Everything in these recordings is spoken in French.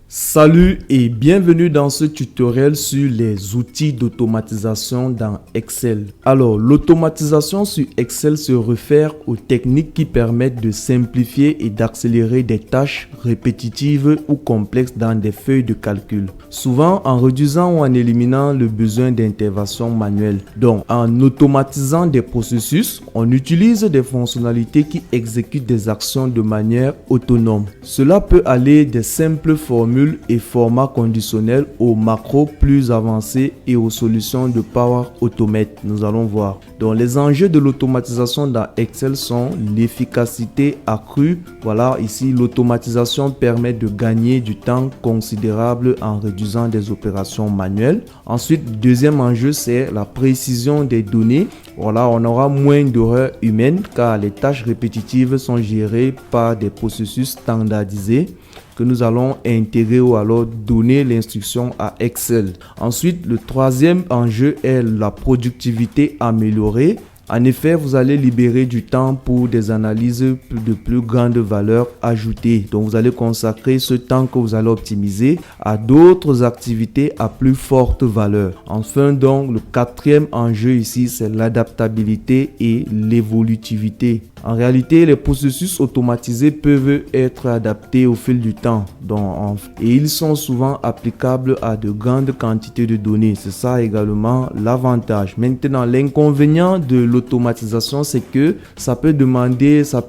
Salut et bienvenue dans ce tutoriel sur les outils d'automatisation dans Excel. Alors, l'automatisation sur Excel se réfère aux techniques qui permettent de simplifier et d'accélérer des tâches répétitives ou complexes dans des feuilles de calcul. Souvent en réduisant ou en éliminant le besoin d'intervention manuelle. Donc, en automatisant des processus, on utilise des fonctionnalités qui exécutent des actions de manière autonome. Cela peut aller des simples formules et formats conditionnels aux macros plus avancés et aux solutions de Power Automate. Nous allons voir. Donc, les enjeux de l'automatisation dans Excel sont l'efficacité accrue. Voilà, ici, l'automatisation permet de gagner du temps considérable en réduisant des opérations manuelles. Ensuite, deuxième enjeu, c'est la précision des données. Voilà, on aura moins d'erreurs humaines car les tâches répétitives sont gérées par des processus standardisés que nous allons intégrer ou alors donner l'instruction à Excel. Ensuite, le troisième enjeu est la productivité améliorée. En effet, vous allez libérer du temps pour des analyses de plus grande valeur ajoutée. Donc, vous allez consacrer ce temps que vous allez optimiser à d'autres activités à plus forte valeur. Enfin, donc, le quatrième enjeu ici, c'est l'adaptabilité et l'évolutivité. En réalité, les processus automatisés peuvent être adaptés au fil du temps et ils sont souvent applicables à de grandes quantités de données. C'est ça également l'avantage. Maintenant, l'inconvénient de l'automatisation, c'est que ça peut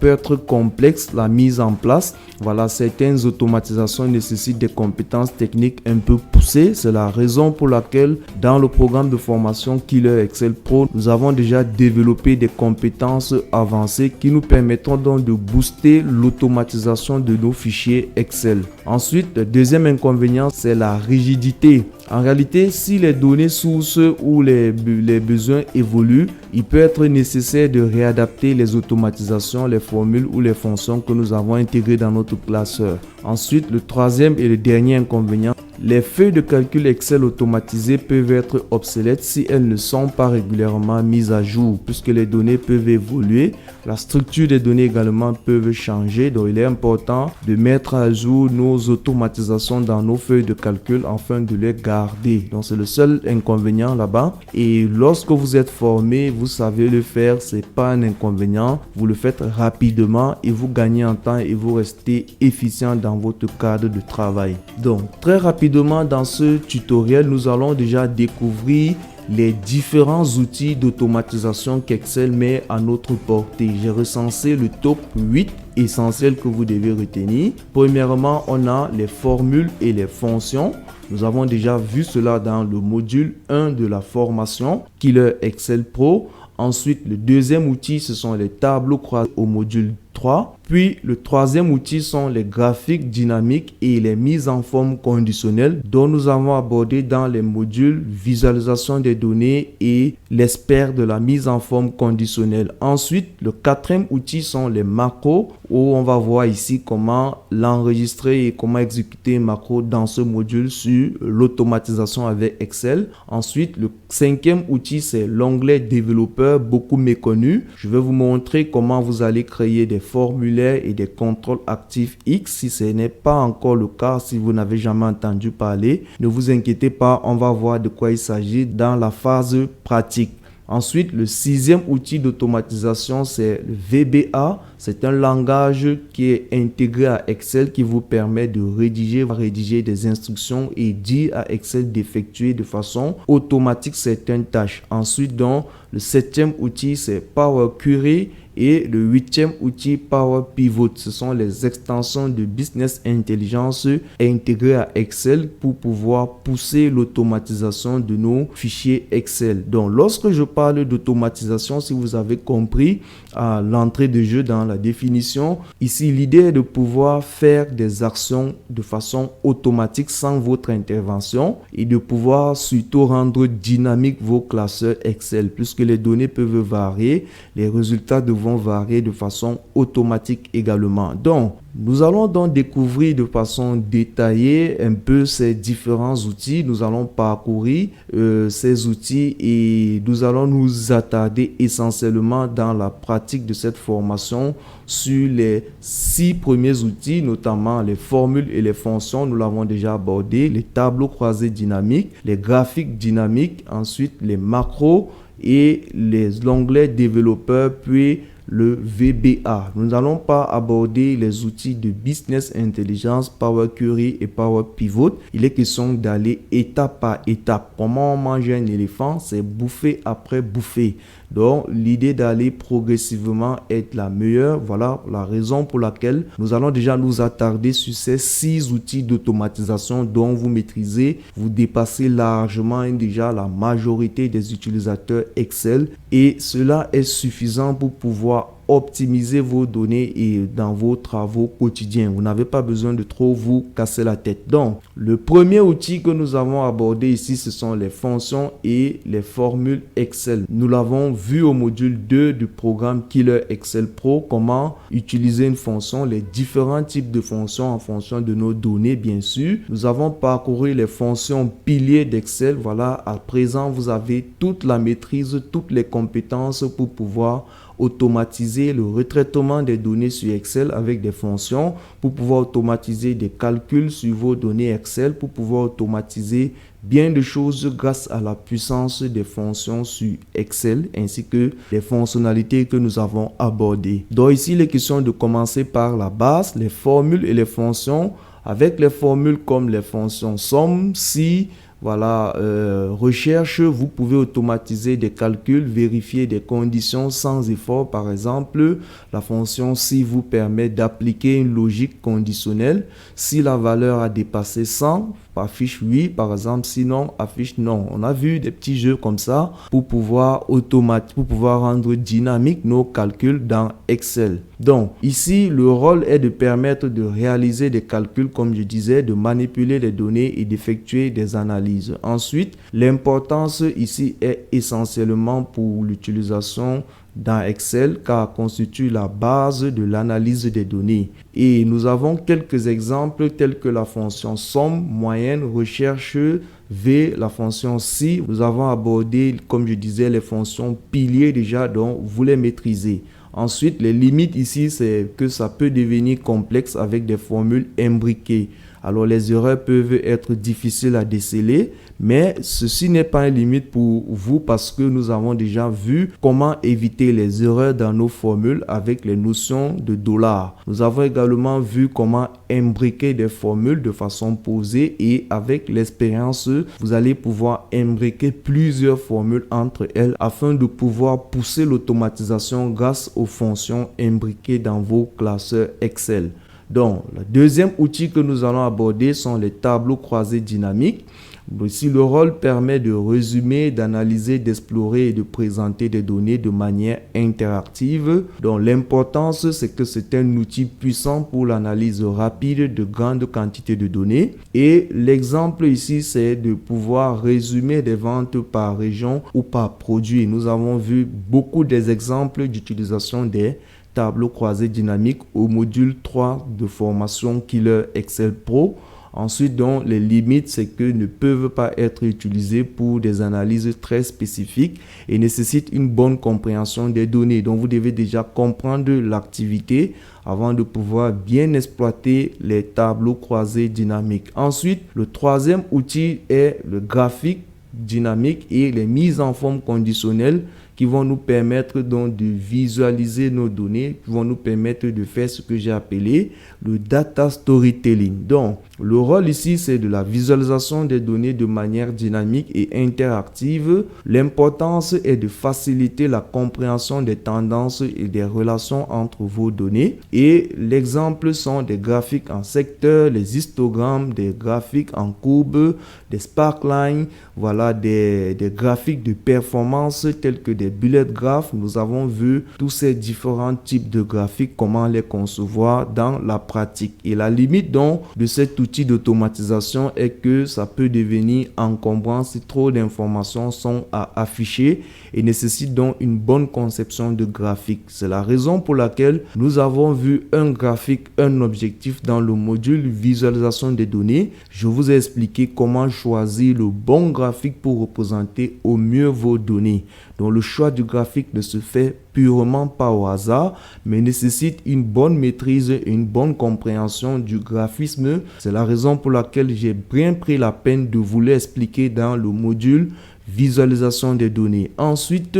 être complexe la mise en place. Voilà, certaines automatisations nécessitent des compétences techniques un peu poussées. C'est la raison pour laquelle dans le programme de formation Killer Excel Pro, nous avons déjà développé des compétences avancées qui nous permettront donc de booster l'automatisation de nos fichiers Excel. Ensuite, le deuxième inconvénient, c'est la rigidité. En réalité, si les données sources ou les besoins évoluent, il peut être nécessaire de réadapter les automatisations, les formules ou les fonctions que nous avons intégrées dans notre classeur. Ensuite, le troisième et le dernier inconvénient, les feuilles de calcul Excel automatisées peuvent être obsolètes si elles ne sont pas régulièrement mises à jour, puisque les données peuvent évoluer. La structure des données également peuvent changer, donc il est important de mettre à jour nos automatisations dans nos feuilles de calcul afin de les garder. Donc c'est le seul inconvénient là-bas. Et lorsque vous êtes formé, vous savez le faire, c'est pas un inconvénient. Vous le faites rapidement et vous gagnez en temps et vous restez efficient dans votre cadre de travail. Donc très rapidement dans ce tutoriel, nous allons déjà découvrir les différents outils d'automatisation qu'Excel met à notre portée. J'ai recensé le top 8 essentiels que vous devez retenir. Premièrement, on a les formules et les fonctions. Nous avons déjà vu cela dans le module 1 de la formation Killer Excel Pro. Ensuite, le deuxième outil, ce sont les tableaux croisés au module 3. Puis, le troisième outil sont les graphiques dynamiques et les mises en forme conditionnelles dont nous avons abordé dans les modules visualisation des données et l'expert de la mise en forme conditionnelle. Ensuite, le quatrième outil sont les macros où on va voir ici comment l'enregistrer et comment exécuter un macro dans ce module sur l'automatisation avec Excel. Ensuite, le cinquième outil, c'est l'onglet développeur, beaucoup méconnu. Je vais vous montrer comment vous allez créer des formulaires et des contrôles actifs X si ce n'est pas encore le cas, si vous n'avez jamais entendu parler. Ne vous inquiétez pas, on va voir de quoi il s'agit dans la phase pratique. Ensuite, le sixième outil d'automatisation, c'est le VBA. C'est un langage qui est intégré à Excel qui vous permet de rédiger des instructions et dire à Excel d'effectuer de façon automatique certaines tâches. Ensuite, donc, le septième outil, c'est Power Query. Et le huitième outil Power Pivot, ce sont les extensions de Business Intelligence intégrées à Excel pour pouvoir pousser l'automatisation de nos fichiers Excel. Donc, lorsque je parle d'automatisation, si vous avez compris à l'entrée de jeu dans la définition, ici, l'idée est de pouvoir faire des actions de façon automatique sans votre intervention et de pouvoir surtout rendre dynamique vos classeurs Excel puisque les données peuvent varier, les résultats devront vont varier de façon automatique également. Donc, nous allons donc découvrir de façon détaillée un peu ces différents outils. Nous allons parcourir ces outils et nous allons nous attarder essentiellement dans la pratique de cette formation sur les 6 premiers outils, notamment les formules et les fonctions. Nous l'avons déjà abordé, les tableaux croisés dynamiques, les graphiques dynamiques, ensuite les macros et les onglets développeurs, puis le VBA. Nous n'allons pas aborder les outils de Business Intelligence, Power Query et Power Pivot. Il est question d'aller étape par étape. Comment on mange un éléphant? C'est bouffée après bouffée. Donc, l'idée d'aller progressivement est la meilleure. Voilà la raison pour laquelle nous allons déjà nous attarder sur ces 6 outils d'automatisation dont vous maîtrisez. Vous dépassez largement déjà la majorité des utilisateurs Excel et cela est suffisant pour pouvoir optimiser vos données et dans vos travaux quotidiens. Vous n'avez pas besoin de trop vous casser la tête. Donc, le premier outil que nous avons abordé ici, ce sont les fonctions et les formules Excel. Nous l'avons vu au module 2 du programme Killer Excel Pro, comment utiliser une fonction, les différents types de fonctions en fonction de nos données, bien sûr. Nous avons parcouru les fonctions piliers d'Excel. Voilà, à présent, vous avez toute la maîtrise, toutes les compétences pour pouvoir automatiser le retraitement des données sur Excel avec des fonctions, pour pouvoir automatiser des calculs sur vos données Excel, pour pouvoir automatiser bien de choses grâce à la puissance des fonctions sur Excel ainsi que les fonctionnalités que nous avons abordées. Donc ici, il est question de commencer par la base, les formules et les fonctions. Avec les formules comme les fonctions somme, si, voilà, recherche, vous pouvez automatiser des calculs, vérifier des conditions sans effort. Par exemple, la fonction si vous permet d'appliquer une logique conditionnelle. Si la valeur a dépassé 100, affiche oui, par exemple, sinon affiche non. On a vu des petits jeux comme ça pour pouvoir rendre dynamique nos calculs dans Excel. Donc ici, le rôle est de permettre de réaliser des calculs, comme je disais, de manipuler les données et d'effectuer des analyses. Ensuite, l'importance ici est essentiellement pour l'utilisation dans Excel car constitue la base de l'analyse des données. Et nous avons quelques exemples tels que la fonction somme, moyenne, recherche, V, la fonction si. Nous avons abordé, comme je disais, les fonctions piliers déjà, donc vous les maîtrisez. Ensuite, les limites ici, c'est que ça peut devenir complexe avec des formules imbriquées. Alors, les erreurs peuvent être difficiles à déceler, mais ceci n'est pas une limite pour vous parce que nous avons déjà vu comment éviter les erreurs dans nos formules avec les notions de dollars. Nous avons également vu comment imbriquer des formules de façon posée et avec l'expérience, vous allez pouvoir imbriquer plusieurs formules entre elles afin de pouvoir pousser l'automatisation grâce aux fonctions imbriquées dans vos classeurs Excel. Donc, le deuxième outil que nous allons aborder sont les tableaux croisés dynamiques. Ici, le rôle permet de résumer, d'analyser, d'explorer et de présenter des données de manière interactive. Donc, l'importance, c'est que c'est un outil puissant pour l'analyse rapide de grandes quantités de données. Et l'exemple ici, c'est de pouvoir résumer des ventes par région ou par produit. Nous avons vu beaucoup des exemples d'utilisation des tableaux croisés dynamiques au module 3 de formation Killer Excel Pro. Ensuite, donc, les limites, c'est que ne peuvent pas être utilisés pour des analyses très spécifiques et nécessitent une bonne compréhension des données. Donc, vous devez déjà comprendre l'activité avant de pouvoir bien exploiter les tableaux croisés dynamiques. Ensuite, le troisième outil est le graphique dynamique et les mises en forme conditionnelles qui vont nous permettre donc de visualiser nos données, qui vont nous permettre de faire ce que j'ai appelé le data storytelling. Donc, le rôle ici, c'est de la visualisation des données de manière dynamique et interactive. L'importance est de faciliter la compréhension des tendances et des relations entre vos données. Et l'exemple sont des graphiques en secteur, les histogrammes, des graphiques en courbe, des sparklines, voilà, des graphiques de performance tels que des les bullet graphs. Nous avons vu tous ces différents types de graphiques, comment les concevoir dans la pratique. Et la limite donc de cet outil d'automatisation est que ça peut devenir encombrant si trop d'informations sont à afficher et nécessite donc une bonne conception de graphique. C'est la raison pour laquelle nous avons vu un graphique, un objectif dans le module visualisation des données. Je vous ai expliqué comment choisir le bon graphique pour représenter au mieux vos données. Donc le choix du graphique ne se fait purement pas au hasard, mais nécessite une bonne maîtrise et une bonne compréhension du graphisme. C'est la raison pour laquelle j'ai bien pris la peine de vous l'expliquer dans le module visualisation des données. Ensuite,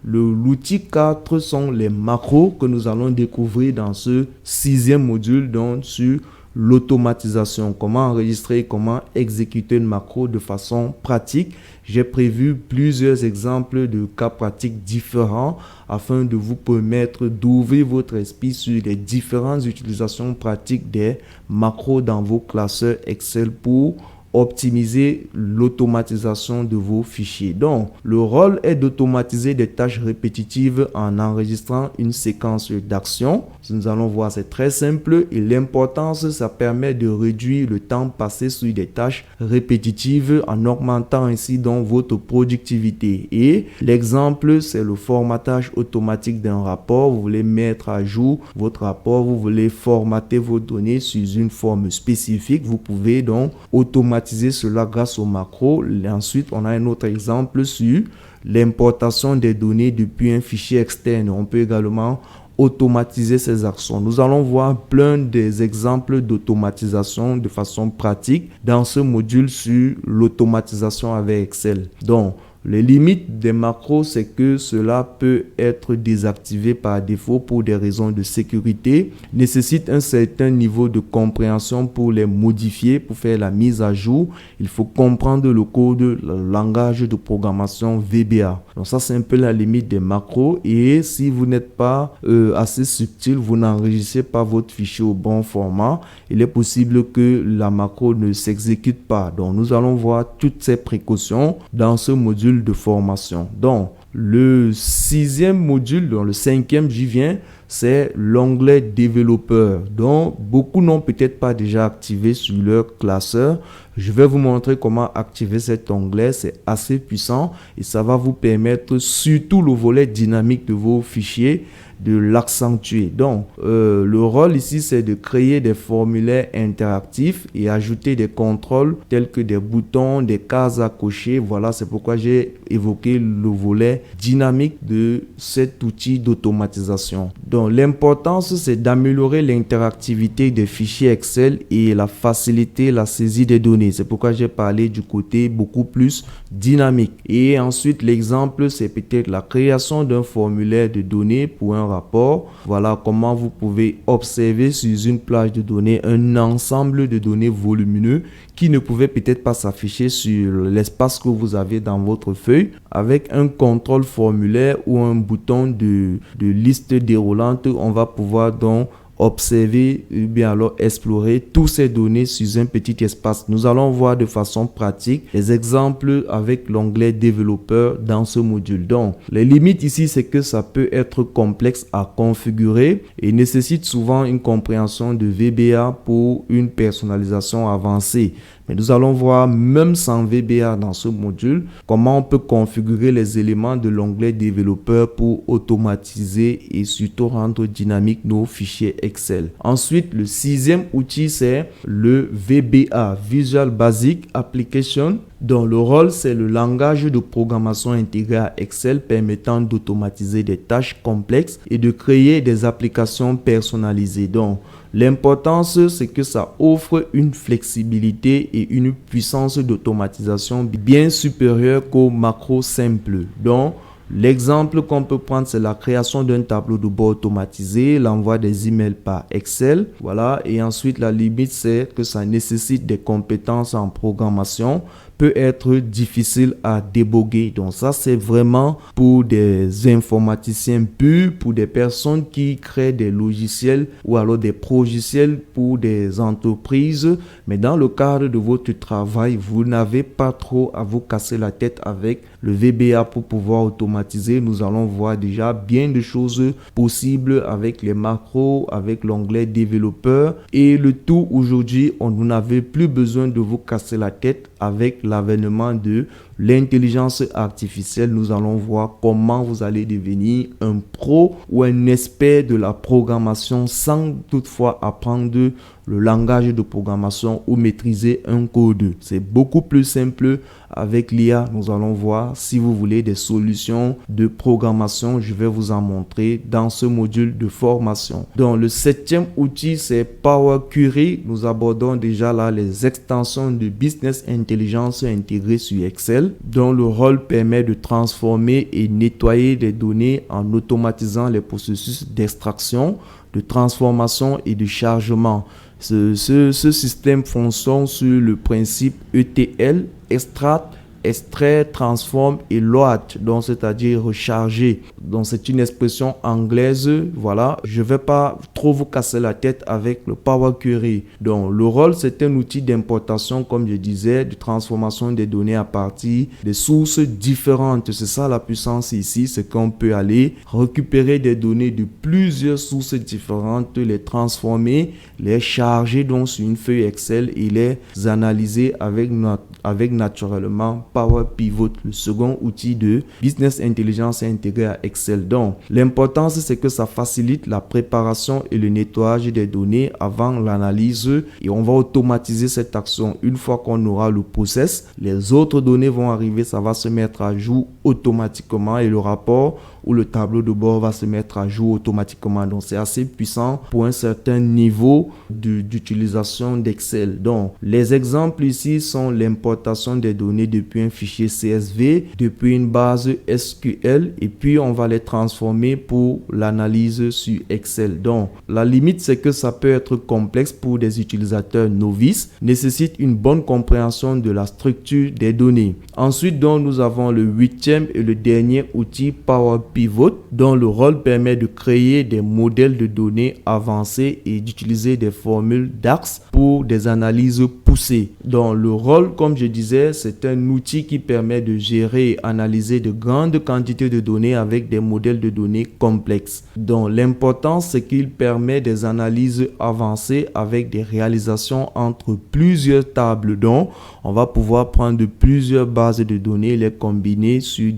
l'outil 4 sont les macros que nous allons découvrir dans ce 6e module donc sur l'automatisation, comment enregistrer, comment exécuter une macro de façon pratique. J'ai prévu plusieurs exemples de cas pratiques différents afin de vous permettre d'ouvrir votre esprit sur les différentes utilisations pratiques des macros dans vos classeurs Excel pour optimiser l'automatisation de vos fichiers. Donc, le rôle est d'automatiser des tâches répétitives en enregistrant une séquence d'actions. Nous allons voir, c'est très simple et l'importance, ça permet de réduire le temps passé sur des tâches répétitives en augmentant ainsi donc votre productivité. Et l'exemple, c'est le formatage automatique d'un rapport. Vous voulez mettre à jour votre rapport, vous voulez formater vos données sur une forme spécifique. Vous pouvez donc automatiser cela grâce au macro. Et ensuite, on a un autre exemple sur l'importation des données depuis un fichier externe. On peut également automatiser ces actions. Nous allons voir plein des exemples d'automatisation de façon pratique dans ce module sur l'automatisation avec Excel. Donc, les limites des macros, c'est que cela peut être désactivé par défaut pour des raisons de sécurité, nécessite un certain niveau de compréhension pour les modifier, pour faire la mise à jour. Il faut comprendre le code, le langage de programmation VBA. Donc ça, c'est un peu la limite des macros. Et si vous n'êtes pas assez subtil, vous n'enregistrez pas votre fichier au bon format, il est possible que la macro ne s'exécute pas. Donc nous allons voir toutes ces précautions dans ce module de formation. Donc, le 6e module, dans le 5e, j'y viens, c'est l'onglet développeur. Donc, beaucoup n'ont peut-être pas déjà activé sur leur classeur. Je vais vous montrer comment activer cet onglet. C'est assez puissant et ça va vous permettre, surtout le volet dynamique de vos fichiers, de l'accentuer. Donc, le rôle ici, c'est de créer des formulaires interactifs et ajouter des contrôles tels que des boutons, des cases à cocher. Voilà, c'est pourquoi j'ai évoqué le volet dynamique de cet outil d'automatisation. Donc, l'importance, c'est d'améliorer l'interactivité des fichiers Excel et la faciliter la saisie des données. C'est pourquoi j'ai parlé du côté beaucoup plus dynamique. Et ensuite, l'exemple, c'est peut-être la création d'un formulaire de données pour un rapport. Voilà comment vous pouvez observer sur une plage de données un ensemble de données volumineux qui ne pouvait peut-être pas s'afficher sur l'espace que vous avez dans votre feuille. Avec un contrôle formulaire ou un bouton de liste déroulante, on va pouvoir donc observer ou bien alors explorer toutes ces données sur un petit espace. Nous allons voir de façon pratique les exemples avec l'onglet développeur dans ce module. Donc, les limites ici, c'est que ça peut être complexe à configurer et nécessite souvent une compréhension de VBA pour une personnalisation avancée. Mais nous allons voir, même sans VBA dans ce module, comment on peut configurer les éléments de l'onglet développeur pour automatiser et surtout rendre dynamique nos fichiers Excel. Ensuite, le 6e outil, c'est le VBA, Visual Basic Application, dont le rôle, c'est le langage de programmation intégré à Excel permettant d'automatiser des tâches complexes et de créer des applications personnalisées. Donc, l'importance, c'est que ça offre une flexibilité et une puissance d'automatisation bien supérieure qu'aux macros simples. Donc, l'exemple qu'on peut prendre, c'est la création d'un tableau de bord automatisé, l'envoi des emails par Excel. Voilà. Et ensuite, la limite, c'est que ça nécessite des compétences en programmation, peut être difficile à déboguer. Donc ça, c'est vraiment pour des informaticiens purs, pour des personnes qui créent des logiciels ou alors des progiciels pour des entreprises. Mais dans le cadre de votre travail, vous n'avez pas trop à vous casser la tête avec le VBA pour pouvoir automatiser. Nous allons voir déjà bien de choses possibles avec les macros, avec l'onglet développeur et le tout aujourd'hui, vous n'avez plus besoin de vous casser la tête avec l'avènement de l'intelligence artificielle. Nous allons voir comment vous allez devenir un pro ou un expert de la programmation sans toutefois apprendre le langage de programmation ou maîtriser un code. C'est beaucoup plus simple avec l'IA. Nous allons voir si vous voulez des solutions de programmation. Je vais vous en montrer dans ce module de formation. Donc, le 7e outil, c'est Power Query. Nous abordons déjà là les extensions de business intelligence intégrées sur Excel, dont le rôle permet de transformer et nettoyer des données en automatisant les processus d'extraction, de transformation et de chargement. Ce système fonctionne sur le principe ETL, extract, extraire, transforme et load, donc c'est-à-dire recharger. Donc c'est une expression anglaise. Voilà, je vais pas trop vous casser la tête avec le Power Query. Donc le rôle, c'est un outil d'importation, comme je disais, de transformation des données à partir des sources différentes. C'est ça la puissance ici, c'est qu'on peut aller récupérer des données de plusieurs sources différentes, les transformer, les charger donc sur une feuille Excel et les analyser avec naturellement Power Pivot, le second outil de business intelligence intégré à Excel. Donc, l'importance, c'est que ça facilite la préparation et le nettoyage des données avant l'analyse et on va automatiser cette action. Une fois qu'on aura le process, les autres données vont arriver, ça va se mettre à jour automatiquement et le rapport ou le tableau de bord va se mettre à jour automatiquement. Donc, c'est assez puissant pour un certain niveau d'utilisation d'Excel. Donc, les exemples ici sont l'importation des données depuis un fichier CSV, depuis une base SQL et puis on va les transformer pour l'analyse sur Excel. Donc, la limite, c'est que ça peut être complexe pour des utilisateurs novices, nécessite une bonne compréhension de la structure des données. Ensuite, donc, nous avons le 8e et le dernier outil Power Pivot, dont le rôle permet de créer des modèles de données avancés et d'utiliser des formules DAX pour des analyses poussées. Donc, le rôle, comme je disais, c'est un outil qui permet de gérer et analyser de grandes quantités de données avec des modèles de données complexes. Donc, l'important, c'est qu'il permet des analyses avancées avec des réalisations entre plusieurs tables. Donc, on va pouvoir prendre plusieurs bases de données et les combiner sur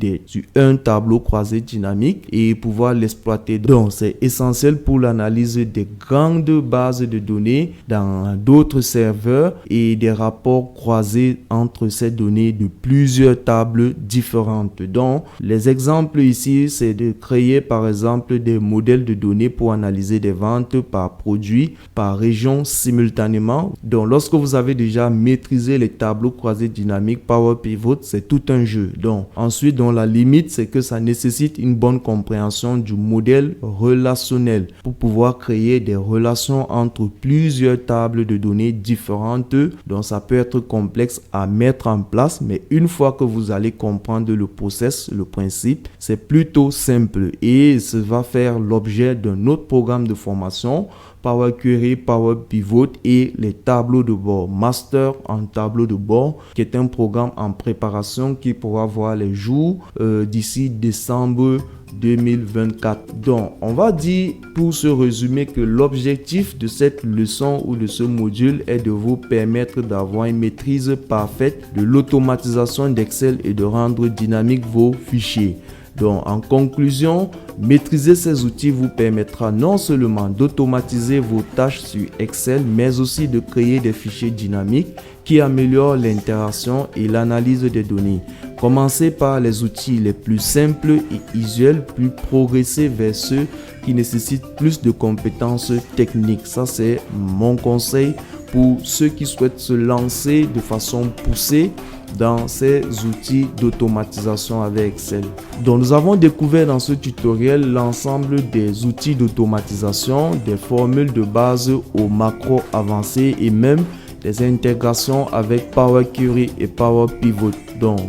un tableau croisé dynamique et pouvoir l'exploiter. Donc, c'est essentiel pour l'analyse des grandes bases de données dans d'autres serveurs et des rapports croisés entre ces données de plusieurs tables différentes. Donc, les exemples ici, c'est de créer par exemple des modèles de données pour analyser des ventes par produit, par région simultanément. Donc, lorsque vous avez déjà maîtrisé les tableaux croisés dynamiques Power Pivot, c'est tout un jeu. Donc, ensuite, la limite, c'est que ça nécessite une bonne compréhension du modèle relationnel pour pouvoir créer des relations entre plusieurs tables de données différentes. Donc, ça peut être complexe à mettre en place, mais une fois que vous allez comprendre le process, le principe, c'est plutôt simple et ça va faire l'objet d'un autre programme de formation, Power Query, Power Pivot et les tableaux de bord, Master en tableau de bord, qui est un programme en préparation qui pourra voir les jours d'ici décembre 2024. Donc, on va dire pour ce résumé que l'objectif de cette leçon ou de ce module est de vous permettre d'avoir une maîtrise parfaite de l'automatisation d'Excel et de rendre dynamique vos fichiers. Donc, en conclusion, maîtriser ces outils vous permettra non seulement d'automatiser vos tâches sur Excel, mais aussi de créer des fichiers dynamiques qui améliorent l'interaction et l'analyse des données. Commencez par les outils les plus simples et usuels, puis progressez vers ceux qui nécessitent plus de compétences techniques. Ça, c'est mon conseil pour ceux qui souhaitent se lancer de façon poussée dans ces outils d'automatisation avec Excel. Donc, nous avons découvert dans ce tutoriel l'ensemble des outils d'automatisation, des formules de base aux macros avancés et même des intégrations avec Power Query et Power Pivot. Donc,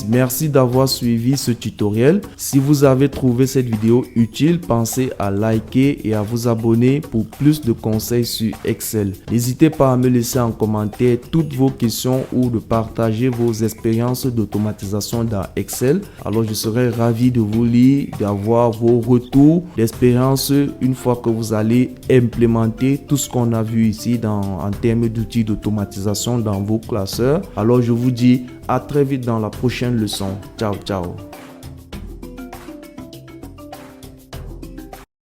merci d'avoir suivi ce tutoriel. Si vous avez trouvé cette vidéo utile, pensez à liker et à vous abonner pour plus de conseils sur Excel. N'hésitez pas à me laisser en commentaire toutes vos questions ou de partager vos expériences d'automatisation dans Excel. Alors, je serai ravi de vous lire, d'avoir vos retours d'expérience une fois que vous allez implémenter tout ce qu'on a vu ici en termes d'outils d'automatisation dans vos classeurs. Alors, je vous dis à très vite dans la prochaine leçon. Ciao, ciao.